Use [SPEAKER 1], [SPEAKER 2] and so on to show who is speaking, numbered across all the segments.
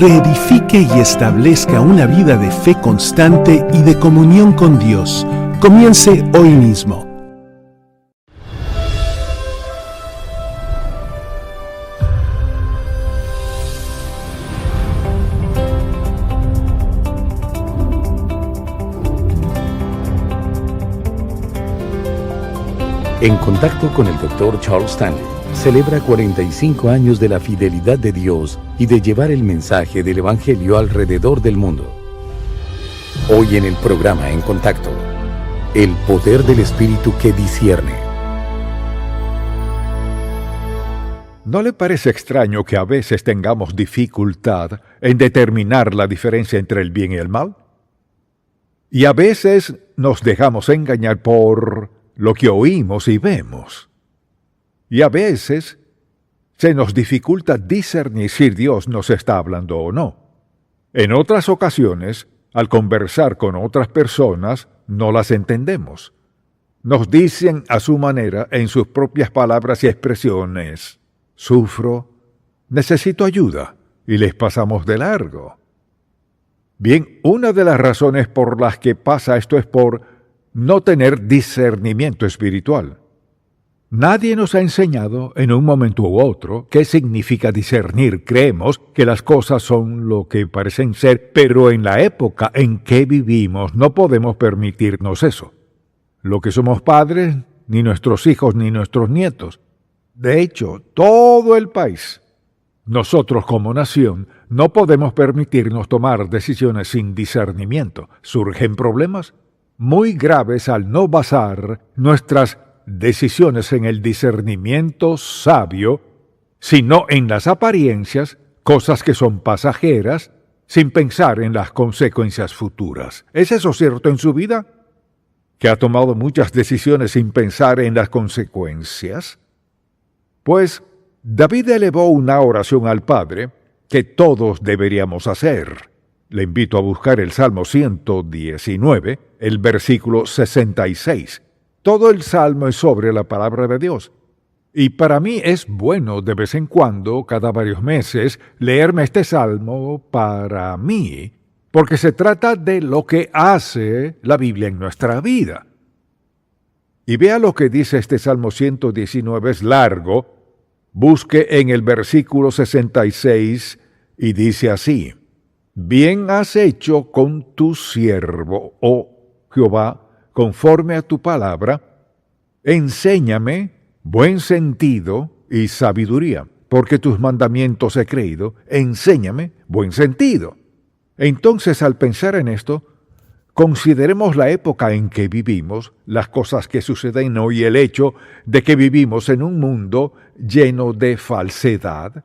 [SPEAKER 1] reedifique y establezca una vida de fe constante y de comunión con Dios. Comience hoy mismo.
[SPEAKER 2] En contacto con el Dr. Charles Stanley, celebra 45 años de la fidelidad de Dios y de llevar el mensaje del Evangelio alrededor del mundo. Hoy en el programa En Contacto, el poder del Espíritu que discierne.
[SPEAKER 3] ¿No le parece extraño que a veces tengamos dificultad en determinar la diferencia entre el bien y el mal? Y a veces nos dejamos engañar por lo que oímos y vemos. Y a veces se nos dificulta discernir si Dios nos está hablando o no. En otras ocasiones, al conversar con otras personas, no las entendemos. Nos dicen a su manera, en sus propias palabras y expresiones: sufro, necesito ayuda, y les pasamos de largo. Bien, una de las razones por las que pasa esto es por no tener discernimiento espiritual. Nadie nos ha enseñado en un momento u otro qué significa discernir. Creemos que las cosas son lo que parecen ser, pero en la época en que vivimos no podemos permitirnos eso. Lo que somos padres, ni nuestros hijos ni nuestros nietos. De hecho, todo el país, nosotros como nación, no podemos permitirnos tomar decisiones sin discernimiento. Surgen problemas muy graves al no basar nuestras decisiones en el discernimiento sabio, sino en las apariencias, cosas que son pasajeras, sin pensar en las consecuencias futuras. ¿Es eso cierto en su vida? ¿Que ha tomado muchas decisiones sin pensar en las consecuencias? Pues David elevó una oración al Padre que todos deberíamos hacer. Le invito a buscar el Salmo 119, el versículo 66. Todo el Salmo es sobre la palabra de Dios. Y para mí es bueno de vez en cuando, cada varios meses, leerme este Salmo para mí, porque se trata de lo que hace la Biblia en nuestra vida. Y vea lo que dice este Salmo 119, es largo. Busque en el versículo 66 y dice así: Bien has hecho con tu siervo, oh Jehová, conforme a tu palabra. Enséñame buen sentido y sabiduría, porque tus mandamientos he creído. Enséñame buen sentido. Entonces, al pensar en esto, consideremos la época en que vivimos, las cosas que suceden hoy, el hecho de que vivimos en un mundo lleno de falsedad,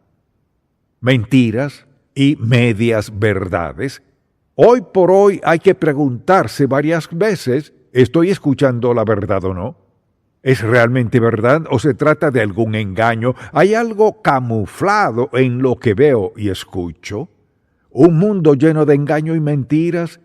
[SPEAKER 3] mentiras y medias verdades. Hoy por hoy hay que preguntarse varias veces: ¿estoy escuchando la verdad o no? ¿Es realmente verdad o se trata de algún engaño? ¿Hay algo camuflado en lo que veo y escucho? ¿Un mundo lleno de engaño y mentiras?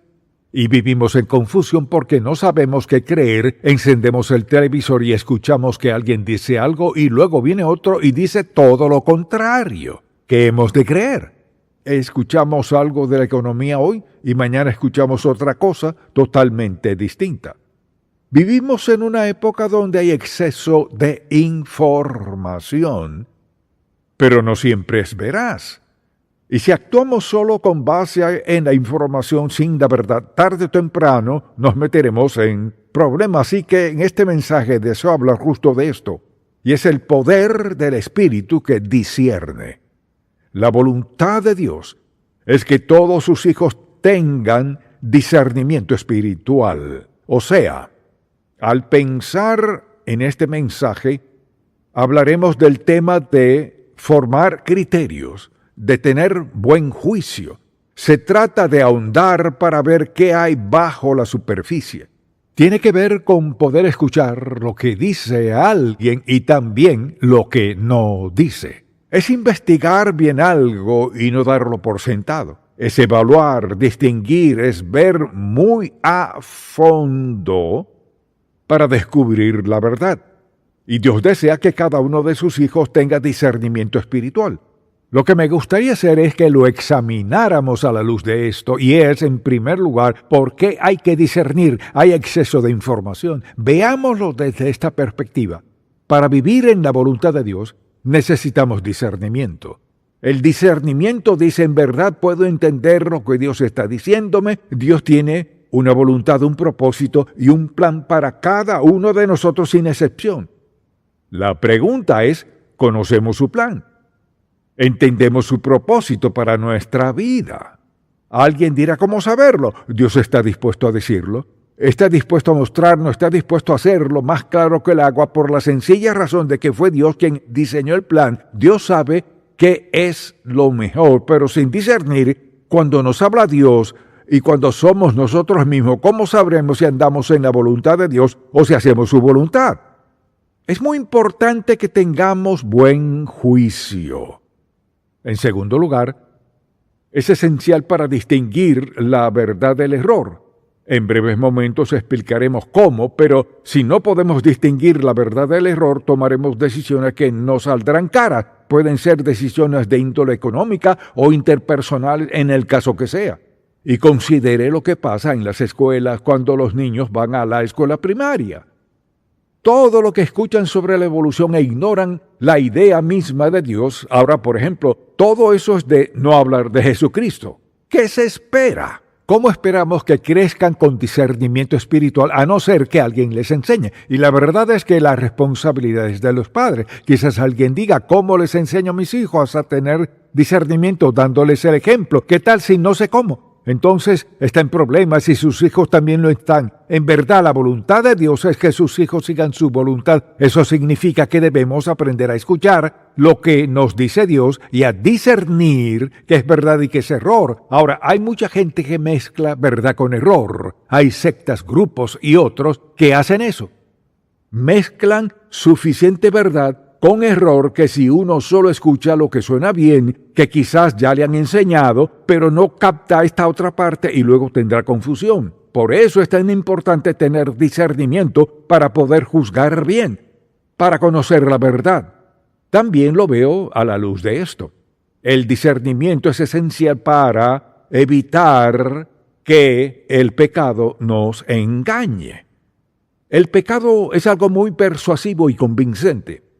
[SPEAKER 3] Y vivimos en confusión porque no sabemos qué creer. Encendemos el televisor y escuchamos que alguien dice algo y luego viene otro y dice todo lo contrario. ¿Qué hemos de creer? Escuchamos algo de la economía hoy y mañana escuchamos otra cosa totalmente distinta. Vivimos en una época donde hay exceso de información, pero no siempre es veraz. Y si actuamos solo con base en la información sin la verdad, tarde o temprano nos meteremos en problemas. Así que en este mensaje deseo hablar justo de esto, y es el poder del Espíritu que discierne. La voluntad de Dios es que todos sus hijos tengan discernimiento espiritual. O sea, al pensar en este mensaje, hablaremos del tema de formar criterios, de tener buen juicio. Se trata de ahondar para ver qué hay bajo la superficie. Tiene que ver con poder escuchar lo que dice alguien y también lo que no dice. Es investigar bien algo y no darlo por sentado. Es evaluar, distinguir, es ver muy a fondo para descubrir la verdad. Y Dios desea que cada uno de sus hijos tenga discernimiento espiritual. Lo que me gustaría hacer es que lo examináramos a la luz de esto, y es, en primer lugar, por qué hay que discernir, hay exceso de información. Veámoslo desde esta perspectiva. Para vivir en la voluntad de Dios, necesitamos discernimiento. El discernimiento dice, en verdad puedo entender lo que Dios está diciéndome. Dios tiene una voluntad, un propósito y un plan para cada uno de nosotros sin excepción. La pregunta es, ¿conocemos su plan? ¿Entendemos su propósito para nuestra vida? Alguien dirá, ¿cómo saberlo? Dios está dispuesto a decirlo. Está dispuesto a mostrarnos, está dispuesto a hacerlo más claro que el agua por la sencilla razón de que fue Dios quien diseñó el plan. Dios sabe qué es lo mejor, pero sin discernir, cuando nos habla Dios y cuando somos nosotros mismos, ¿cómo sabremos si andamos en la voluntad de Dios o si hacemos su voluntad? Es muy importante que tengamos buen juicio. En segundo lugar, es esencial para distinguir la verdad del error. En breves momentos explicaremos cómo, pero si no podemos distinguir la verdad del error, tomaremos decisiones que no saldrán caras. Pueden ser decisiones de índole económica o interpersonal en el caso que sea. Y considere lo que pasa en las escuelas cuando los niños van a la escuela primaria. Todo lo que escuchan sobre la evolución e ignoran la idea misma de Dios. Ahora, por ejemplo, todo eso es de no hablar de Jesucristo. ¿Qué se espera? ¿Cómo esperamos que crezcan con discernimiento espiritual a no ser que alguien les enseñe? Y la verdad es que la responsabilidad es de los padres. Quizás alguien diga, ¿cómo les enseño a mis hijos a tener discernimiento? Dándoles el ejemplo. ¿Qué tal si no sé cómo? Entonces está en problemas y sus hijos también lo están. En verdad, la voluntad de Dios es que sus hijos sigan su voluntad. Eso significa que debemos aprender a escuchar lo que nos dice Dios y a discernir qué es verdad y qué es error. Ahora, hay mucha gente que mezcla verdad con error. Hay sectas, grupos y otros que hacen eso. Mezclan suficiente verdad con error que si uno solo escucha lo que suena bien, que quizás ya le han enseñado, pero no capta esta otra parte y luego tendrá confusión. Por eso es tan importante tener discernimiento para poder juzgar bien, para conocer la verdad. También lo veo a la luz de esto. El discernimiento es esencial para evitar que el pecado nos engañe. El pecado es algo muy persuasivo y convincente.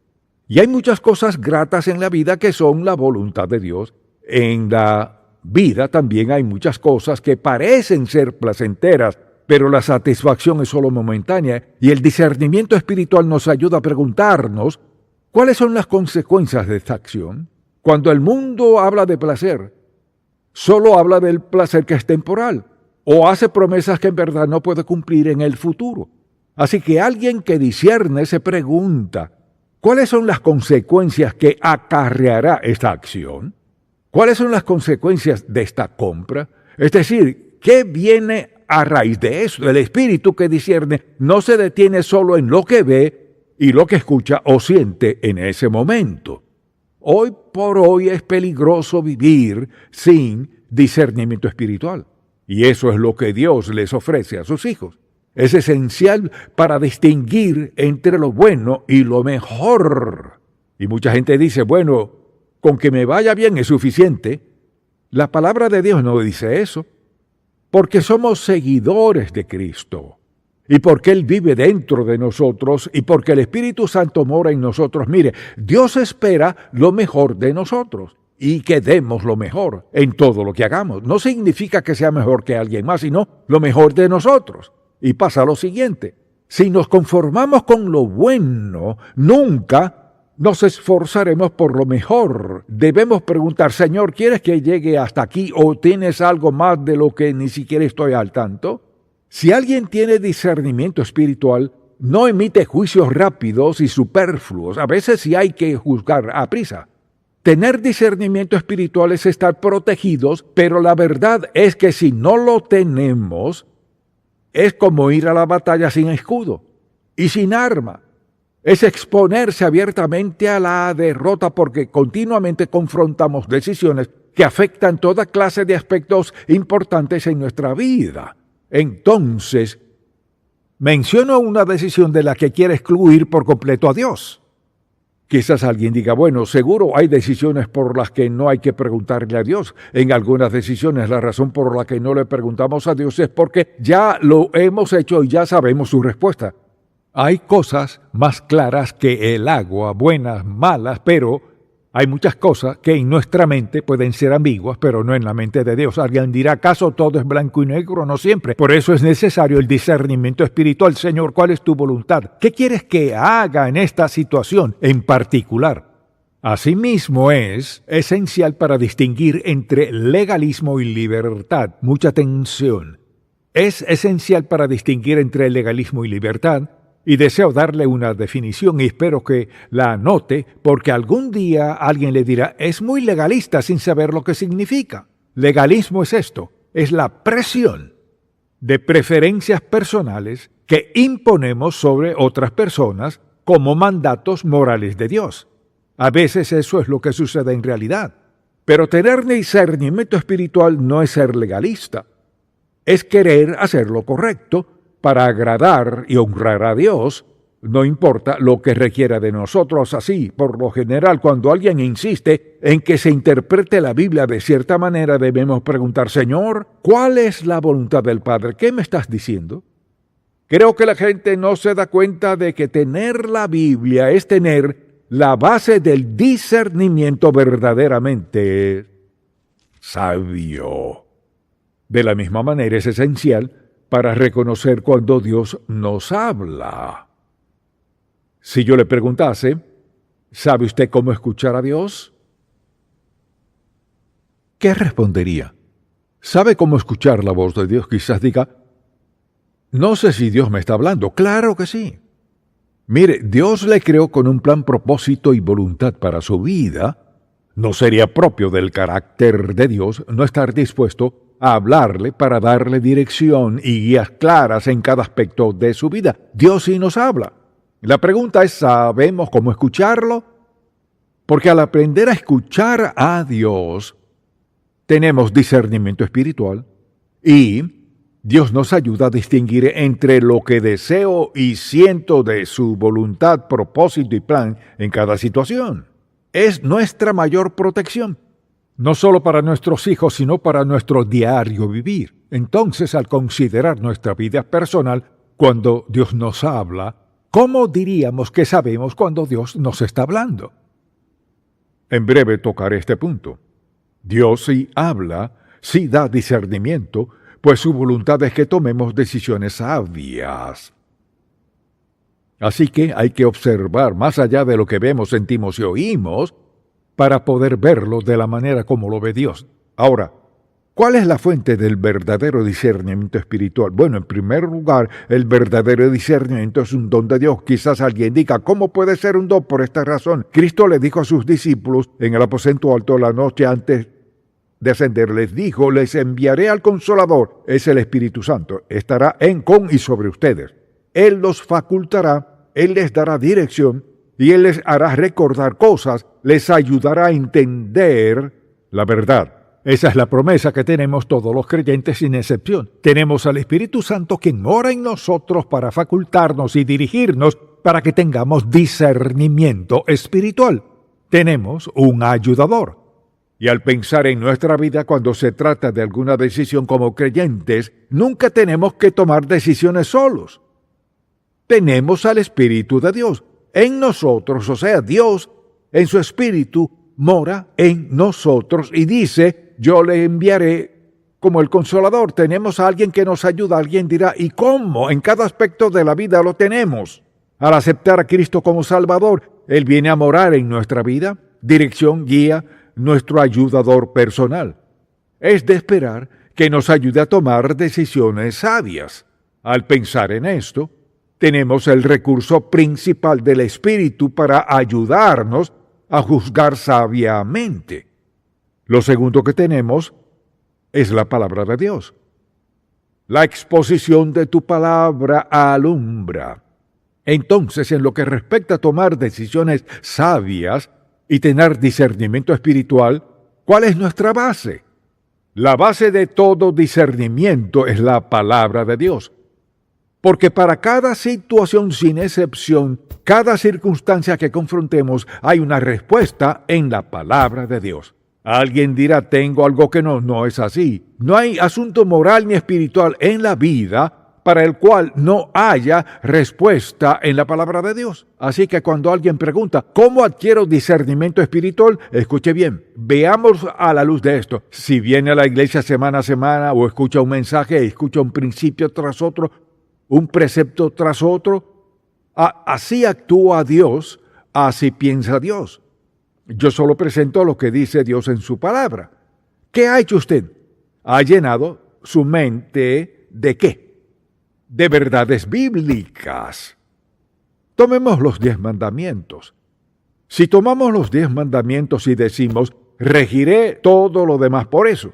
[SPEAKER 3] Y hay muchas cosas gratas en la vida que son la voluntad de Dios. En la vida también hay muchas cosas que parecen ser placenteras, pero la satisfacción es solo momentánea. Y el discernimiento espiritual nos ayuda a preguntarnos cuáles son las consecuencias de esta acción. Cuando el mundo habla de placer, solo habla del placer que es temporal, o hace promesas que en verdad no puede cumplir en el futuro. Así que alguien que discierne se pregunta, ¿cuáles son las consecuencias que acarreará esta acción? ¿Cuáles son las consecuencias de esta compra? Es decir, ¿qué viene a raíz de eso? El espíritu que discierne no se detiene solo en lo que ve y lo que escucha o siente en ese momento. Hoy por hoy es peligroso vivir sin discernimiento espiritual. Y eso es lo que Dios les ofrece a sus hijos. Es esencial para distinguir entre lo bueno y lo mejor. Y mucha gente dice, bueno, con que me vaya bien es suficiente. La palabra de Dios no dice eso, porque somos seguidores de Cristo, y porque Él vive dentro de nosotros, y porque el Espíritu Santo mora en nosotros. Mire, Dios espera lo mejor de nosotros, y que demos lo mejor en todo lo que hagamos. No significa que sea mejor que alguien más, sino lo mejor de nosotros. Y pasa lo siguiente, si nos conformamos con lo bueno, nunca nos esforzaremos por lo mejor. Debemos preguntar, Señor, ¿quieres que llegue hasta aquí o tienes algo más de lo que ni siquiera estoy al tanto? Si alguien tiene discernimiento espiritual, no emite juicios rápidos y superfluos. A veces sí hay que juzgar a prisa. Tener discernimiento espiritual es estar protegidos, pero la verdad es que si no lo tenemos, es como ir a la batalla sin escudo y sin arma. Es exponerse abiertamente a la derrota porque continuamente confrontamos decisiones que afectan toda clase de aspectos importantes en nuestra vida. Entonces, menciono una decisión de la que quiere excluir por completo a Dios. Quizás alguien diga, bueno, seguro hay decisiones por las que no hay que preguntarle a Dios. En algunas decisiones la razón por la que no le preguntamos a Dios es porque ya lo hemos hecho y ya sabemos su respuesta. Hay cosas más claras que el agua, buenas, malas, pero hay muchas cosas que en nuestra mente pueden ser ambiguas, pero no en la mente de Dios. Alguien dirá, ¿acaso todo es blanco y negro? No siempre. Por eso es necesario el discernimiento espiritual. Señor, ¿cuál es tu voluntad? ¿Qué quieres que haga en esta situación en particular? Asimismo, es esencial para distinguir entre legalismo y libertad. Mucha atención. Es esencial para distinguir entre legalismo y libertad. Y deseo darle una definición y espero que la anote porque algún día alguien le dirá, es muy legalista sin saber lo que significa. Legalismo es esto, es la presión de preferencias personales que imponemos sobre otras personas como mandatos morales de Dios. A veces eso es lo que sucede en realidad. Pero tener discernimiento espiritual no es ser legalista, es querer hacer lo correcto, para agradar y honrar a Dios, no importa lo que requiera de nosotros. Así, por lo general, cuando alguien insiste en que se interprete la Biblia de cierta manera, debemos preguntar, Señor, ¿cuál es la voluntad del Padre? ¿Qué me estás diciendo? Creo que la gente no se da cuenta de que tener la Biblia es tener la base del discernimiento verdaderamente sabio. De la misma manera es esencial para reconocer cuando Dios nos habla. Si yo le preguntase, ¿sabe usted cómo escuchar a Dios? ¿Qué respondería? ¿Sabe cómo escuchar la voz de Dios? Quizás diga, no sé si Dios me está hablando. Claro que sí. Mire, Dios le creó con un plan, propósito y voluntad para su vida. No sería propio del carácter de Dios no estar dispuesto a hablarle para darle dirección y guías claras en cada aspecto de su vida. Dios sí nos habla. La pregunta es, ¿sabemos cómo escucharlo? Porque al aprender a escuchar a Dios, tenemos discernimiento espiritual y Dios nos ayuda a distinguir entre lo que deseo y siento de su voluntad, propósito y plan en cada situación. Es nuestra mayor protección. No solo para nuestros hijos, sino para nuestro diario vivir. Entonces, al considerar nuestra vida personal, cuando Dios nos habla, ¿cómo diríamos que sabemos cuando Dios nos está hablando? En breve tocaré este punto. Dios sí habla, sí da discernimiento, pues su voluntad es que tomemos decisiones sabias. Así que hay que observar más allá de lo que vemos, sentimos y oímos, para poder verlo de la manera como lo ve Dios. Ahora, ¿cuál es la fuente del verdadero discernimiento espiritual? Bueno, en primer lugar, el verdadero discernimiento es un don de Dios. Quizás alguien diga, ¿cómo puede ser un don? Por esta razón, Cristo le dijo a sus discípulos en el aposento alto la noche antes de ascender, les dijo, les enviaré al Consolador, es el Espíritu Santo, estará en, con y sobre ustedes. Él los facultará, Él les dará dirección, y Él les hará recordar cosas, les ayudará a entender la verdad. Esa es la promesa que tenemos todos los creyentes sin excepción. Tenemos al Espíritu Santo quien mora en nosotros para facultarnos y dirigirnos para que tengamos discernimiento espiritual. Tenemos un ayudador. Y al pensar en nuestra vida cuando se trata de alguna decisión como creyentes, nunca tenemos que tomar decisiones solos. Tenemos al Espíritu de Dios en nosotros, o sea, Dios en su Espíritu mora en nosotros y dice, yo le enviaré como el Consolador. Tenemos a alguien que nos ayuda. Alguien dirá, ¿y cómo? En cada aspecto de la vida lo tenemos. Al aceptar a Cristo como Salvador, Él viene a morar en nuestra vida, dirección, guía, nuestro ayudador personal. Es de esperar que nos ayude a tomar decisiones sabias. Al pensar en esto, tenemos el recurso principal del Espíritu para ayudarnos a juzgar sabiamente. Lo segundo que tenemos es la palabra de Dios. La exposición de tu palabra alumbra. Entonces, en lo que respecta a tomar decisiones sabias y tener discernimiento espiritual, ¿cuál es nuestra base? La base de todo discernimiento es la palabra de Dios. Porque para cada situación sin excepción, cada circunstancia que confrontemos, hay una respuesta en la palabra de Dios. Alguien dirá, tengo algo que no es así. No hay asunto moral ni espiritual en la vida para el cual no haya respuesta en la palabra de Dios. Así que cuando alguien pregunta, ¿cómo adquiero discernimiento espiritual? Escuche bien, veamos a la luz de esto. Si viene a la iglesia semana a semana o escucha un mensaje, escucha un principio tras otro, un precepto tras otro, así actúa Dios, así piensa Dios. Yo solo presento lo que dice Dios en su palabra. ¿Qué ha hecho usted? Ha llenado su mente ¿de qué? De verdades bíblicas. Tomemos los 10 mandamientos. Si tomamos los 10 mandamientos y decimos, regiré todo lo demás por eso,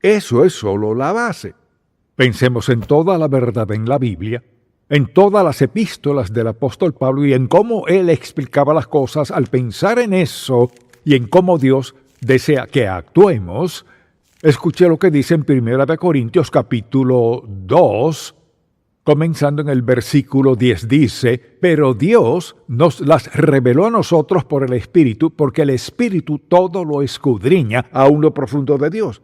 [SPEAKER 3] eso es solo la base. Pensemos en toda la verdad en la Biblia, en todas las epístolas del apóstol Pablo y en cómo él explicaba las cosas. Al pensar en eso y en cómo Dios desea que actuemos, escuché lo que dice en 1 Corintios capítulo 2, comenzando en el versículo 10, dice, pero Dios nos las reveló a nosotros por el Espíritu, porque el Espíritu todo lo escudriña, aún lo profundo de Dios.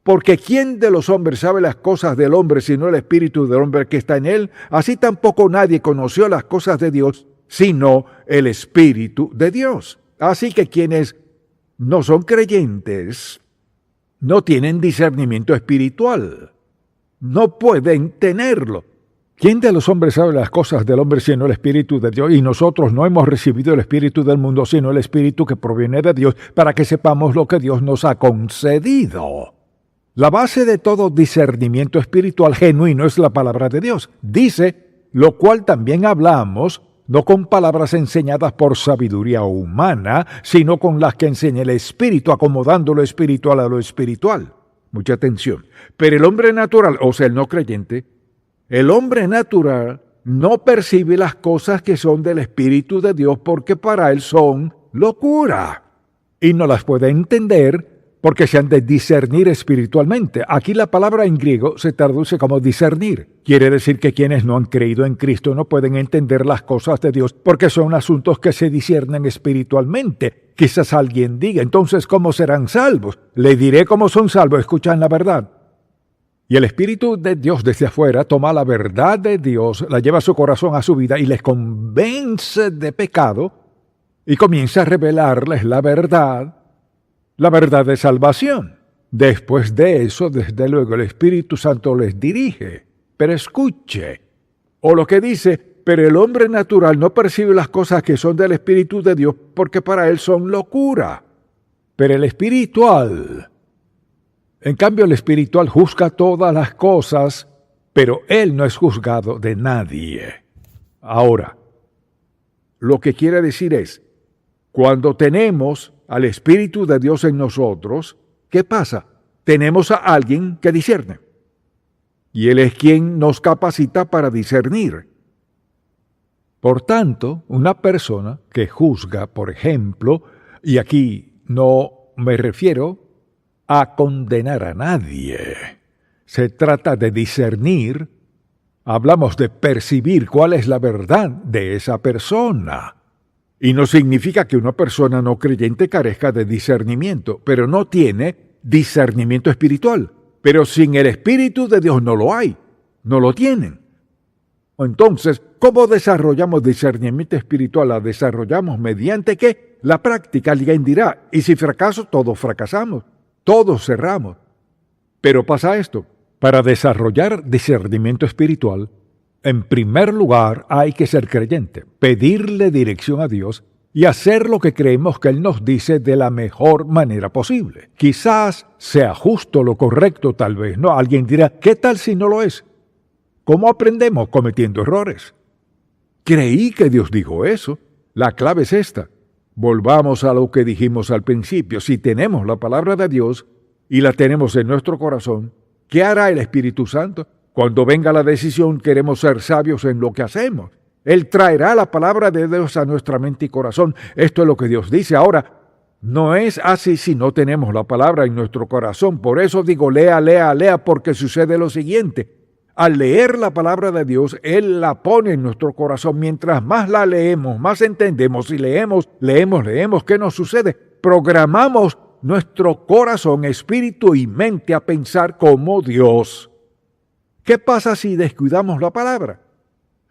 [SPEAKER 3] Porque ¿quién de los hombres sabe las cosas del hombre sino el Espíritu del hombre que está en él? Así tampoco nadie conoció las cosas de Dios sino el Espíritu de Dios. Así que quienes no son creyentes no tienen discernimiento espiritual. No pueden tenerlo. ¿Quién de los hombres sabe las cosas del hombre sino el Espíritu de Dios? Y nosotros no hemos recibido el Espíritu del mundo sino el Espíritu que proviene de Dios, para que sepamos lo que Dios nos ha concedido. La base de todo discernimiento espiritual genuino es la palabra de Dios. Dice, lo cual también hablamos, no con palabras enseñadas por sabiduría humana, sino con las que enseña el Espíritu, acomodando lo espiritual a lo espiritual. Mucha atención. Pero el hombre natural, o sea, el no creyente, el hombre natural no percibe las cosas que son del Espíritu de Dios porque para él son locura. Y no las puede entender porque se han de discernir espiritualmente. Aquí la palabra en griego se traduce como discernir. Quiere decir que quienes no han creído en Cristo no pueden entender las cosas de Dios porque son asuntos que se disciernen espiritualmente. Quizás alguien diga, entonces, ¿cómo serán salvos? Le diré cómo son salvos, escuchan la verdad. Y el Espíritu de Dios desde afuera toma la verdad de Dios, la lleva a su corazón, a su vida y les convence de pecado y comienza a revelarles la verdad de salvación. Después de eso, desde luego, el Espíritu Santo les dirige. Pero escuche, o lo que dice, pero el hombre natural no percibe las cosas que son del Espíritu de Dios porque para él son locura. Pero el espiritual, en cambio, el espiritual juzga todas las cosas, pero él no es juzgado de nadie. Ahora, lo que quiere decir es, cuando tenemos al Espíritu de Dios en nosotros, ¿qué pasa? Tenemos a alguien que discierne. Y Él es quien nos capacita para discernir. Por tanto, una persona que juzga, por ejemplo, y aquí no me refiero a condenar a nadie. Se trata de discernir, hablamos de percibir cuál es la verdad de esa persona. Y no significa que una persona no creyente carezca de discernimiento, pero no tiene discernimiento espiritual. Pero sin el Espíritu de Dios no lo hay, no lo tienen. Entonces, ¿cómo desarrollamos discernimiento espiritual? La desarrollamos mediante ¿qué? La práctica. Alguien dirá, y si fracaso, todos fracasamos, todos cerramos. Pero pasa esto, para desarrollar discernimiento espiritual, en primer lugar hay que ser creyente, pedirle dirección a Dios y hacer lo que creemos que Él nos dice de la mejor manera posible. Quizás sea justo lo correcto, tal vez no. Alguien dirá, ¿qué tal si no lo es? ¿Cómo aprendemos? Cometiendo errores. Creí que Dios dijo eso. La clave es esta. Volvamos a lo que dijimos al principio. Si tenemos la palabra de Dios y la tenemos en nuestro corazón, ¿qué hará el Espíritu Santo? Cuando venga la decisión, queremos ser sabios en lo que hacemos. Él traerá la palabra de Dios a nuestra mente y corazón. Esto es lo que Dios dice. Ahora, no es así si no tenemos la palabra en nuestro corazón. Por eso digo, lea, porque sucede lo siguiente. Al leer la palabra de Dios, Él la pone en nuestro corazón. Mientras más la leemos, más entendemos. Y leemos, ¿qué nos sucede? Programamos nuestro corazón, espíritu y mente a pensar como Dios. ¿Qué pasa si descuidamos la palabra?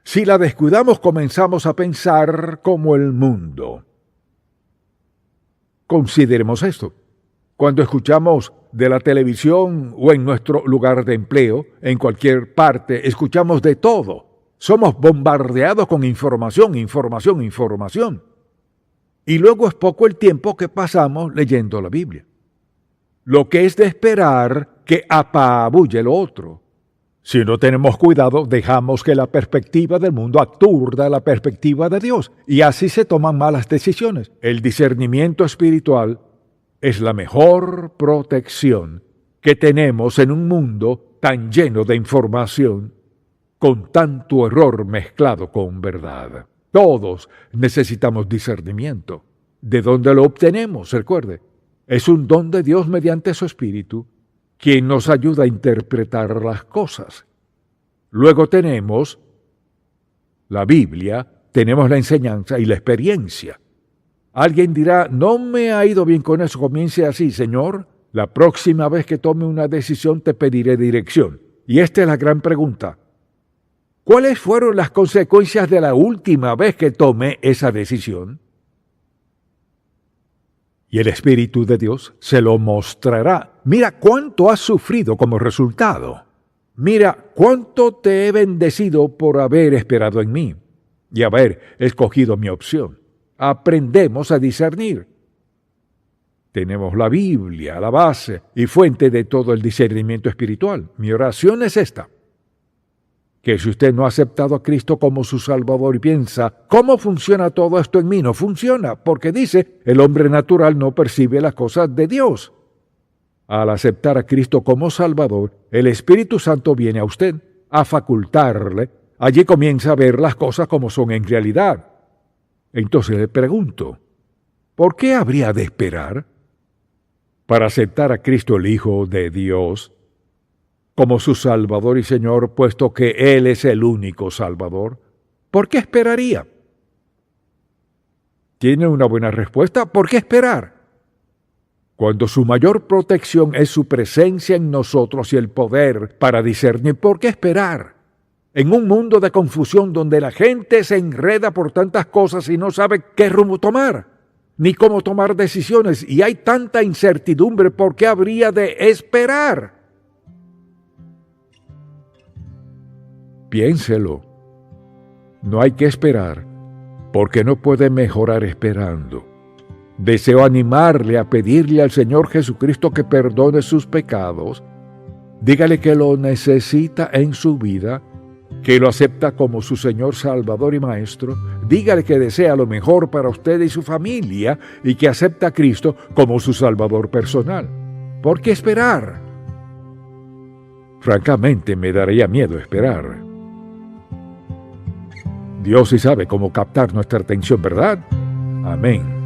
[SPEAKER 3] Si la descuidamos, comenzamos a pensar como el mundo. Consideremos esto. Cuando escuchamos de la televisión o en nuestro lugar de empleo, en cualquier parte, escuchamos de todo. Somos bombardeados con información. Y luego es poco el tiempo que pasamos leyendo la Biblia. Lo que es de esperar que apabulle lo otro. Si no tenemos cuidado, dejamos que la perspectiva del mundo aturda la perspectiva de Dios, y así se toman malas decisiones. El discernimiento espiritual es la mejor protección que tenemos en un mundo tan lleno de información, con tanto error mezclado con verdad. Todos necesitamos discernimiento. ¿De dónde lo obtenemos? Recuerde, es un don de Dios mediante su Espíritu, quien nos ayuda a interpretar las cosas. Luego tenemos la Biblia, tenemos la enseñanza y la experiencia. Alguien dirá, no me ha ido bien con eso, comience así, Señor. La próxima vez que tome una decisión te pediré dirección. Y esta es la gran pregunta. ¿Cuáles fueron las consecuencias de la última vez que tomé esa decisión? Y el Espíritu de Dios se lo mostrará. Mira cuánto has sufrido como resultado. Mira cuánto te he bendecido por haber esperado en mí y haber escogido mi opción. Aprendemos a discernir. Tenemos la Biblia, la base y fuente de todo el discernimiento espiritual. Mi oración es esta: que si usted no ha aceptado a Cristo como su Salvador y piensa, ¿cómo funciona todo esto en mí? No funciona, porque dice, el hombre natural no percibe las cosas de Dios. Al aceptar a Cristo como Salvador, el Espíritu Santo viene a usted a facultarle. Allí comienza a ver las cosas como son en realidad. Entonces le pregunto, ¿por qué habría de esperar para aceptar a Cristo el Hijo de Dios como su Salvador y Señor, puesto que Él es el único Salvador? ¿Por qué esperaría? ¿Tiene una buena respuesta? ¿Por qué esperar? Cuando su mayor protección es su presencia en nosotros y el poder para discernir, ¿por qué esperar? En un mundo de confusión donde la gente se enreda por tantas cosas y no sabe qué rumbo tomar, ni cómo tomar decisiones, y hay tanta incertidumbre, ¿por qué habría de esperar? Piénselo. No hay que esperar, porque no puede mejorar esperando. Deseo animarle a pedirle al Señor Jesucristo que perdone sus pecados. Dígale que lo necesita en su vida, que lo acepta como su Señor, Salvador y Maestro. Dígale que desea lo mejor para usted y su familia y que acepta a Cristo como su Salvador personal. ¿Por qué esperar? Francamente, me daría miedo esperar. Dios sí sabe cómo captar nuestra atención, ¿verdad? Amén.